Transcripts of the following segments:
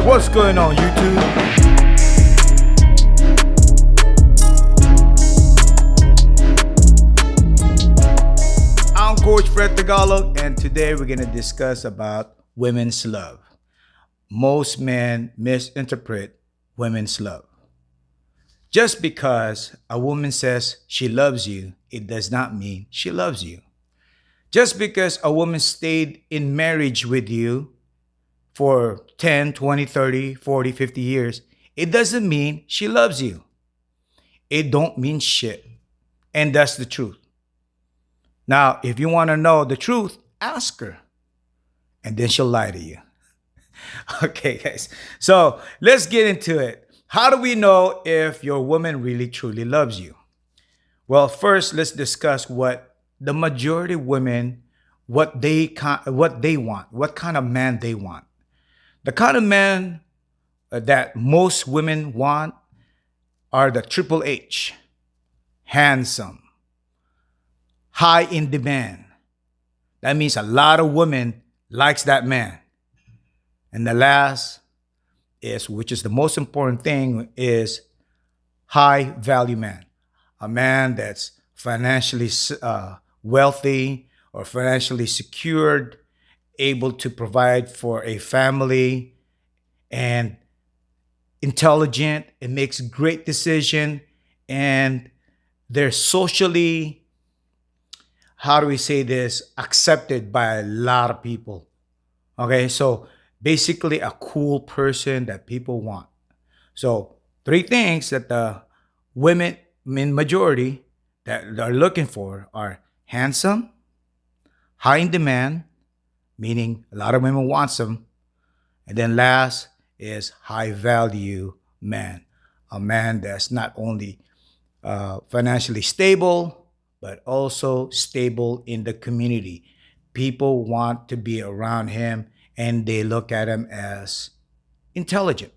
What's going on, YouTube? I'm Coach Fred Tagalog, and today we're going to discuss about women's love. Most men misinterpret women's love. Just because a woman says she loves you, it does not mean she loves you. Just because a woman stayed in marriage with you for 10, 20, 30, 40, 50 years, it doesn't mean she loves you. It don't mean shit. And that's the truth. Now, if you want to know the truth, ask her. And then she'll lie to you. Okay, guys. So let's get into it. How do we know if your woman really truly loves you? Well, first, let's discuss what the majority of women, what they want, what kind of man they want. The kind of man that most women want are the triple H, handsome, high in demand. That means a lot of women likes that man. And the last is, which is the most important thing, is high value man. A man that's financially wealthy or financially secured, able to provide for a family, and intelligent and makes great decision, and they're socially, how do we say this, accepted by a lot of people. Okay, so basically a cool person that people want. So three things that the women in majority that are looking for are handsome, high in demand, meaning a lot of women wants them, and then last is high value man, a man that's not only financially stable but also stable in the community. People want to be around him and they look at him as intelligent.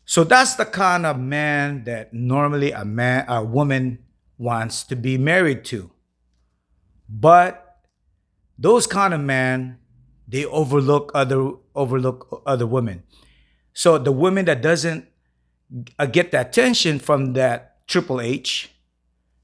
So that's the kind of man that normally a woman wants to be married to. But those kind of men, they overlook other women. So the women that doesn't get the attention from that triple H,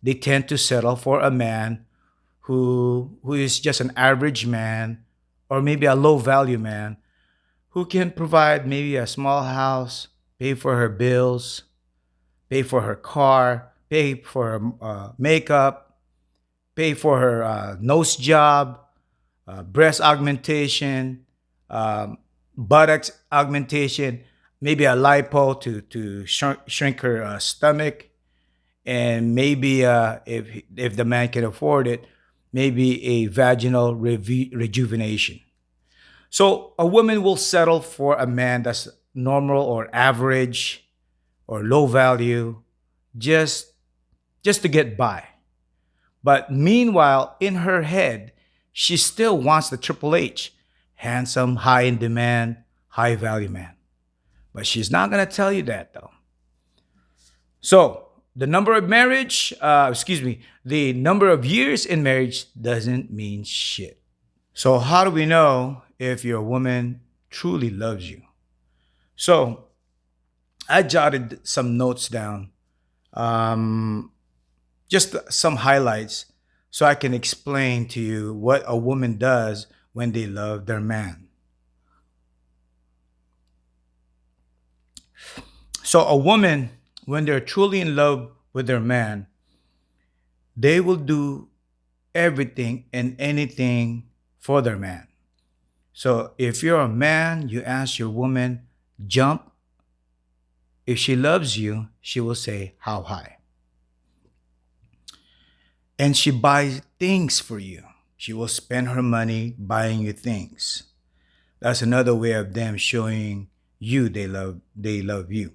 they tend to settle for a man who is just an average man or maybe a low value man who can provide maybe a small house, pay for her bills, pay for her car, pay for her makeup, pay for her nose job, breast augmentation, buttocks augmentation, maybe a lipo to shrink her stomach, and maybe if the man can afford it, maybe a vaginal rejuvenation. So a woman will settle for a man that's normal or average or low value, just to get by. But meanwhile, in her head, she still wants the triple H, handsome, high in demand, high value man. But she's not gonna tell you that though. So the number of years in marriage doesn't mean shit. So how do we know if your woman truly loves you? So I jotted some notes down, just some highlights, so I can explain to you what a woman does when they love their man. So a woman, when they're truly in love with their man, they will do everything and anything for their man. So if you're a man, you ask your woman, jump. If she loves you, she will say, how high? And she buys things for you. She will spend her money buying you things. That's another way of them showing you they love you.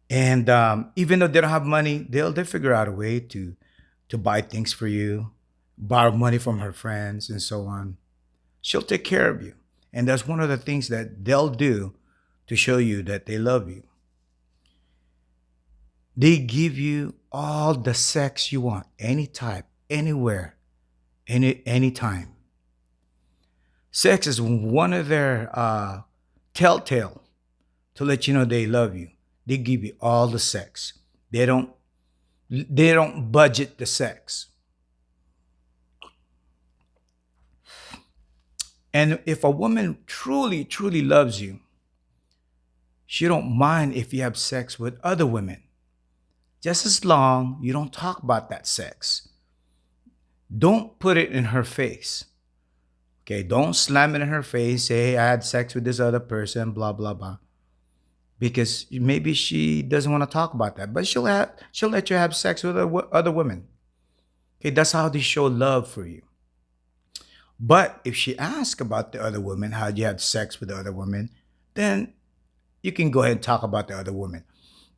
And even though they don't have money, they'll figure out a way to buy things for you, borrow money from her friends, and so on. She'll take care of you. And that's one of the things that they'll do to show you that they love you. They give you all the sex you want, any type, anywhere, anytime. Sex is one of their telltale to let you know they love you. They give you all the sex. They don't budget the sex. And if a woman truly, truly loves you, she don't mind if you have sex with other women. Just as long you don't talk about that sex. Don't put it in her face. Okay, don't slam it in her face, say, hey, I had sex with this other person, blah, blah, blah. Because maybe she doesn't want to talk about that. But she'll let you have sex with other women. Okay, that's how they show love for you. But if she asks about the other woman, how'd you have sex with the other woman, then you can go ahead and talk about the other woman.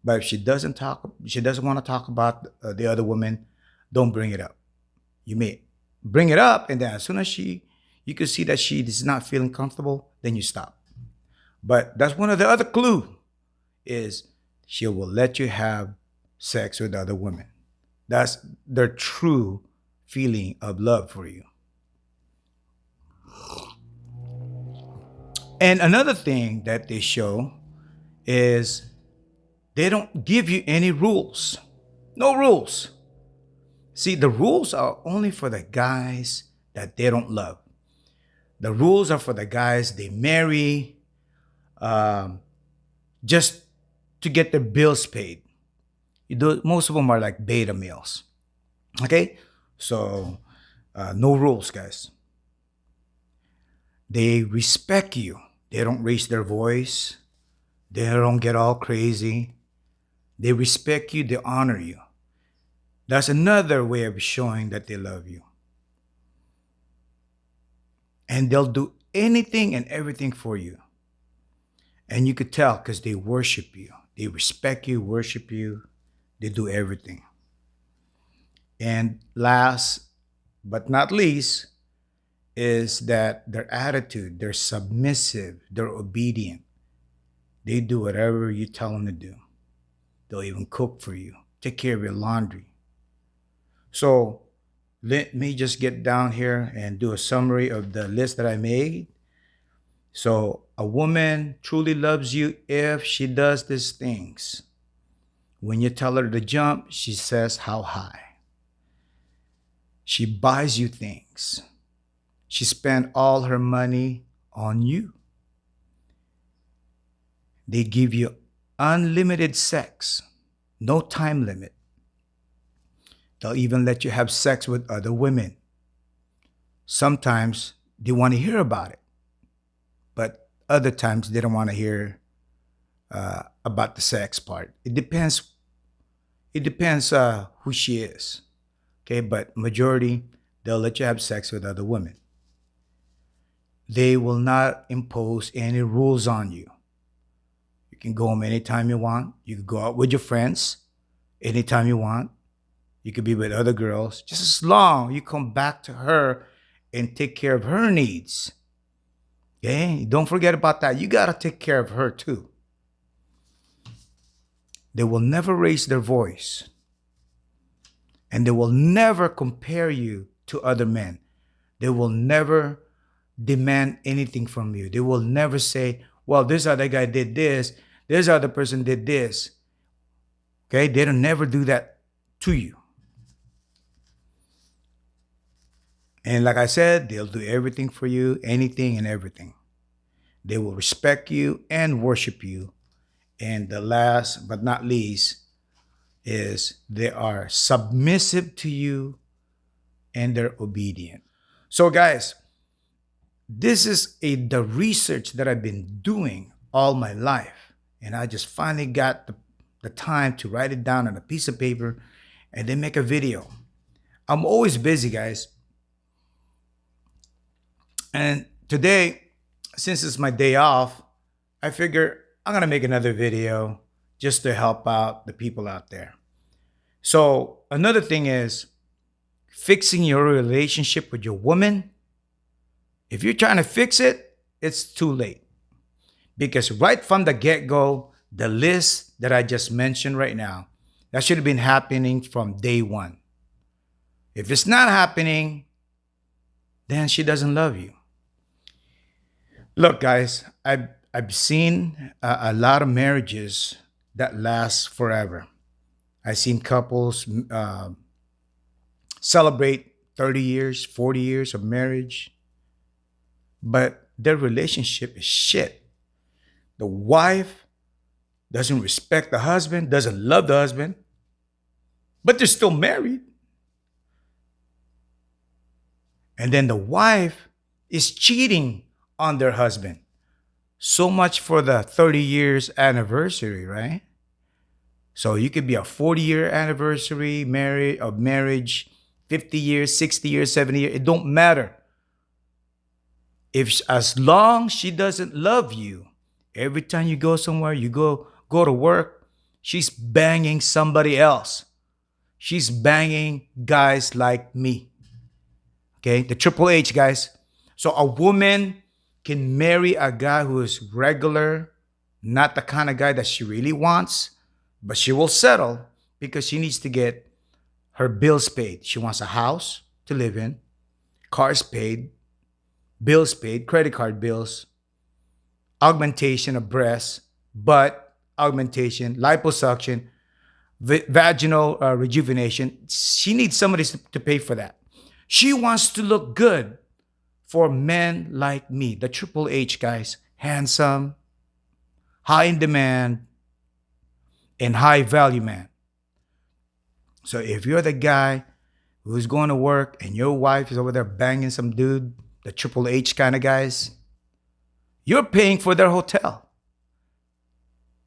But if she doesn't want to talk about the other woman, don't bring it up. You may bring it up, and then as soon as you can see that she is not feeling comfortable, then you stop. But that's one of the other clues is she will let you have sex with other women. That's their true feeling of love for you. And another thing that they show is they don't give you any rules. No rules. See, the rules are only for the guys that they don't love. The rules are for the guys they marry just to get their bills paid. Most of them are like beta males. Okay? So, no rules, guys. They respect you. They don't raise their voice. They don't get all crazy. They respect you. They honor you. That's another way of showing that they love you. And they'll do anything and everything for you. And you could tell because they worship you. They respect you, worship you. They do everything. And last but not least is that their attitude, they're submissive, they're obedient. They do whatever you tell them to do. They'll even cook for you, take care of your laundry. So let me just get down here and do a summary of the list that I made. So a woman truly loves you if she does these things. When you tell her to jump, she says how high. She buys you things. She spends all her money on you. They give you unlimited sex, no time limit. They'll even let you have sex with other women. Sometimes they want to hear about it, but other times they don't want to hear about the sex part. It depends. It depends who she is. Okay, but majority, they'll let you have sex with other women. They will not impose any rules on you. You can go home anytime you want. You can go out with your friends anytime you want. You could be with other girls, just as long you come back to her and take care of her needs. Okay? Don't forget about that. You got to take care of her too. They will never raise their voice. And they will never compare you to other men. They will never demand anything from you. They will never say, well, this other guy did this other person did this. Okay? They don't never do that to you. And like I said, they'll do everything for you, anything and everything. They will respect you and worship you. And the last but not least is they are submissive to you and they're obedient. So guys, this is the research that I've been doing all my life. And I just finally got the time to write it down on a piece of paper and then make a video. I'm always busy, guys. And today, since it's my day off, I figure I'm going to make another video just to help out the people out there. So another thing is fixing your relationship with your woman. If you're trying to fix it, it's too late. Because right from the get-go, the list that I just mentioned right now, that should have been happening from day one. If it's not happening, then she doesn't love you. Look, guys, I've seen a lot of marriages that last forever. I've seen couples celebrate 30 years, 40 years of marriage, but their relationship is shit. The wife doesn't respect the husband, doesn't love the husband, but they're still married. And then the wife is cheating on their husband. So much for the 30 years anniversary, right? So you could be a 40-year anniversary marriage, 50 years, 60 years, 70 years, it don't matter. If as long she doesn't love you, every time you go somewhere, you go to work, she's banging somebody else. She's banging guys like me. Okay, the Triple H guys. So a woman can marry a guy who is regular, not the kind of guy that she really wants, but she will settle because she needs to get her bills paid. She wants a house to live in, cars paid, bills paid, credit card bills, augmentation of breasts, butt augmentation, liposuction, vaginal rejuvenation. She needs somebody to pay for that. She wants to look good for men like me, the Triple H guys, handsome, high in demand, and high value man. So if you're the guy who's going to work and your wife is over there banging some dude, the Triple H kind of guys, you're paying for their hotel.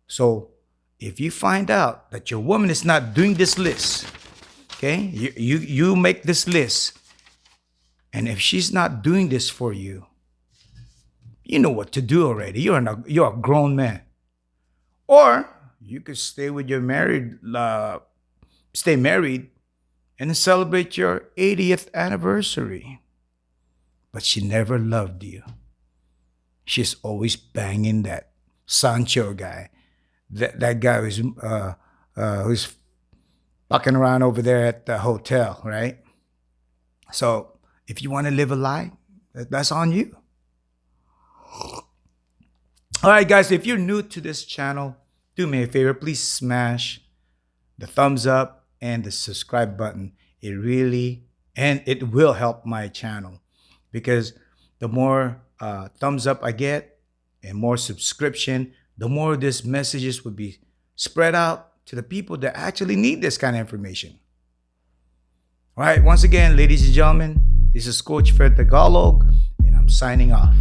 So if you find out that your woman is not doing this list, okay, you make this list. And if she's not doing this for you, you know what to do already. You're a grown man. Or you could stay with your stay married and celebrate your 80th anniversary. But she never loved you. She's always banging that Sancho guy, that guy who's fucking around over there at the hotel, right? So if you want to live a lie, that's on you. All right, guys, if you're new to this channel, do me a favor, please smash the thumbs up and the subscribe button. It will help my channel, because the more thumbs up I get and more subscription, the more these messages would be spread out to the people that actually need this kind of information. All right, once again, ladies and gentlemen, this is Coach Fred Tagalog, and I'm signing off.